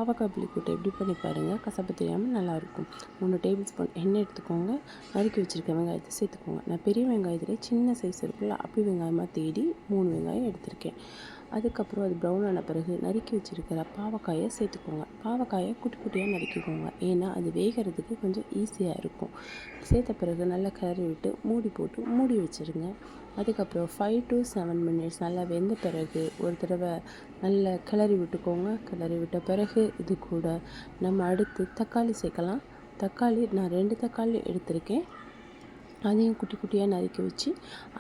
பாவக்காய் புளிக்கூட்டு எப்படி பண்ணி பாருங்கள். கசப்பு தெரியாமல் நல்லாயிருக்கும். 3 டேபிள் ஸ்பூன் எண்ணெய் எடுத்துக்கோங்க. நறுக்கி வச்சுருக்க வெங்காயத்தை சேர்த்துக்கோங்க. நான் பெரிய வெங்காயத்தில் சின்ன சைஸ் இருக்குல்ல, அப்படி வெங்காயமாக தேடி 3 வெங்காயம் எடுத்திருக்கேன். அதுக்கப்புறம் அது ப்ரௌன் ஆன பிறகு நறுக்கி வச்சுருக்கிற பாவக்காயை சேர்த்துக்கோங்க. பாவக்காயை குட்டி குட்டியாக நறுக்கிக்கோங்க, ஏன்னா அது வேகிறதுக்கு கொஞ்சம் ஈஸியாக இருக்கும். சேர்த்த பிறகு நல்லா கிளறி விட்டு மூடி போட்டு மூடி வச்சுருங்க. அதுக்கப்புறம் 5 to 7 மினிட்ஸ் நல்லா வெந்த பிறகு ஒரு தடவை நல்லா கிளறி விட்டுக்கோங்க. கிளறி விட்ட பிறகு இது கூட நம்ம அடுத்து தக்காளி சேர்க்கலாம். தக்காளி நான் 2 தக்காளி எடுத்திருக்கேன். அதையும் குட்டி குட்டியாக நறுக்கி வச்சு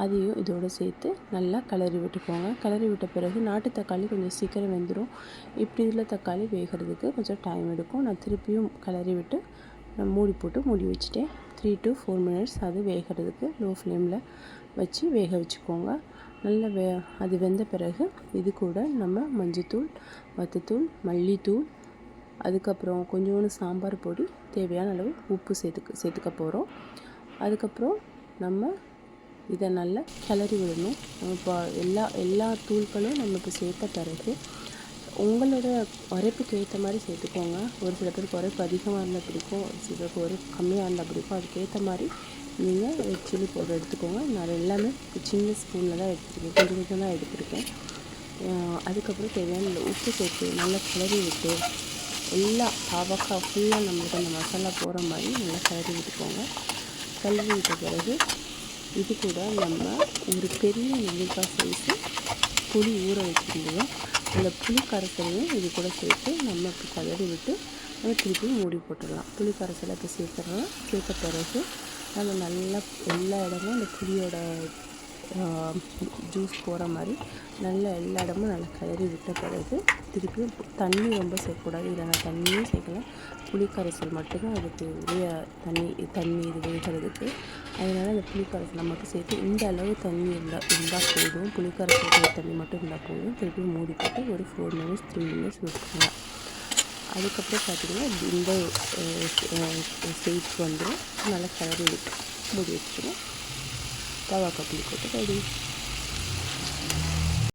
அதையும் இதோடு சேர்த்து நல்லா கிளறி விட்டுக்கோங்க. கிளறி விட்ட பிறகு நாட்டு தக்காளி கொஞ்சம் சீக்கிரம் வெந்துடும். இப்படி இதில் தக்காளி வேகிறதுக்கு கொஞ்சம் டைம் எடுக்கும். நான் திருப்பியும் கிளறி விட்டு நான் மூடி போட்டு மூடி வச்சுட்டேன். 3 to 4 மினிட்ஸ் அது வேகிறதுக்கு லோ ஃப்ளேமில் வச்சு வேக வச்சுக்கோங்க. நல்லா அது வெந்த பிறகு இது கூட நம்ம மஞ்சத்தூள், வத்தத்தூள், மல்லித்தூள், அதுக்கப்புறம் கொஞ்சோண்டு சாம்பார் பொடி, தேவையான அளவு உப்பு சேர்த்துக்க போகிறோம். அதுக்கப்புறம் நம்ம இதை நல்லா கிளறி விடணும். இப்போ எல்லா தூள்களும் நம்ம இப்போ சேர்த்த பிறகு உங்களோட உரைப்புக்கு ஏற்ற மாதிரி சேர்த்துக்கோங்க. ஒரு சில பேருக்கு உரைப்பு அதிகமாக இருந்தால் பிடிக்கும், ஒரு சில பேருக்கு உரைப்பு கம்மியாக இருந்தால் பிடிக்கும். அதுக்கேற்ற மாதிரி நீங்கள் ரெட் சில்லி பவுடர் எடுத்துக்கோங்க. நான் எல்லாமே சின்ன ஸ்பூனில் தான் எடுத்துருக்கேன், கொஞ்சம் கொஞ்சம் தான் எடுத்துருக்கேன். அதுக்கப்புறம் தேவையான உப்பு சேர்த்து நல்லா கிளறி விட்டு எல்லா பாவக்காய் ஃபுல்லாக நம்மளுக்கு அந்த மசாலா போகிற மாதிரி நல்லா கிளறி விட்டுக்கோங்க. கிளறி விட்ட பிறகு இது கூட நம்ம ஒரு பெரிய நெல்லிக்காய் சைஸு புளி ஊற வச்சுருந்தோம். அந்த புளி கரைசலையும் இது கூட சேர்த்து நம்ம இப்போ கிளறி விட்டு நம்ம திருப்பி மூடி போட்டுடலாம். புளி கரைசலை இப்போ சேர்த்துடலாம். சேர்த்த பிறகு நம்ம நல்லா எல்லா இடமும் அந்த புளியோட ஜூஸ் போகிற மாதிரி நல்லா எல்லா இடமும் நல்லா கிளறி விட்ட பிறகு திருப்பியும் தண்ணி ரொம்ப சேர்க்கக்கூடாது. இதில் நான் தண்ணியும் சேர்க்கல, புளி கரைசல் மட்டும்தான் அதுக்கு உரிய தண்ணி இது வேகிறதுக்கு. அதனால் அந்த புளி கரைசலை மட்டும் சேர்த்து இந்த அளவு தண்ணி இருந்தால் போதும். புளி கரைசல் தண்ணி மட்டும் இருந்தால் போதும். திருப்பியும் மூடி போட்டு ஒரு 4 மினிட்ஸ் 3 மினிட்ஸ் விட்டுருங்க. அதுக்கப்புறம் பார்த்திங்கன்னா இந்த ஸ்டேஜ் வந்துடும். நல்லா கிளறி விட்டு மூடி வச்சுருவோம். பாவக்காய் புளிக்கூட்டு ரெடி.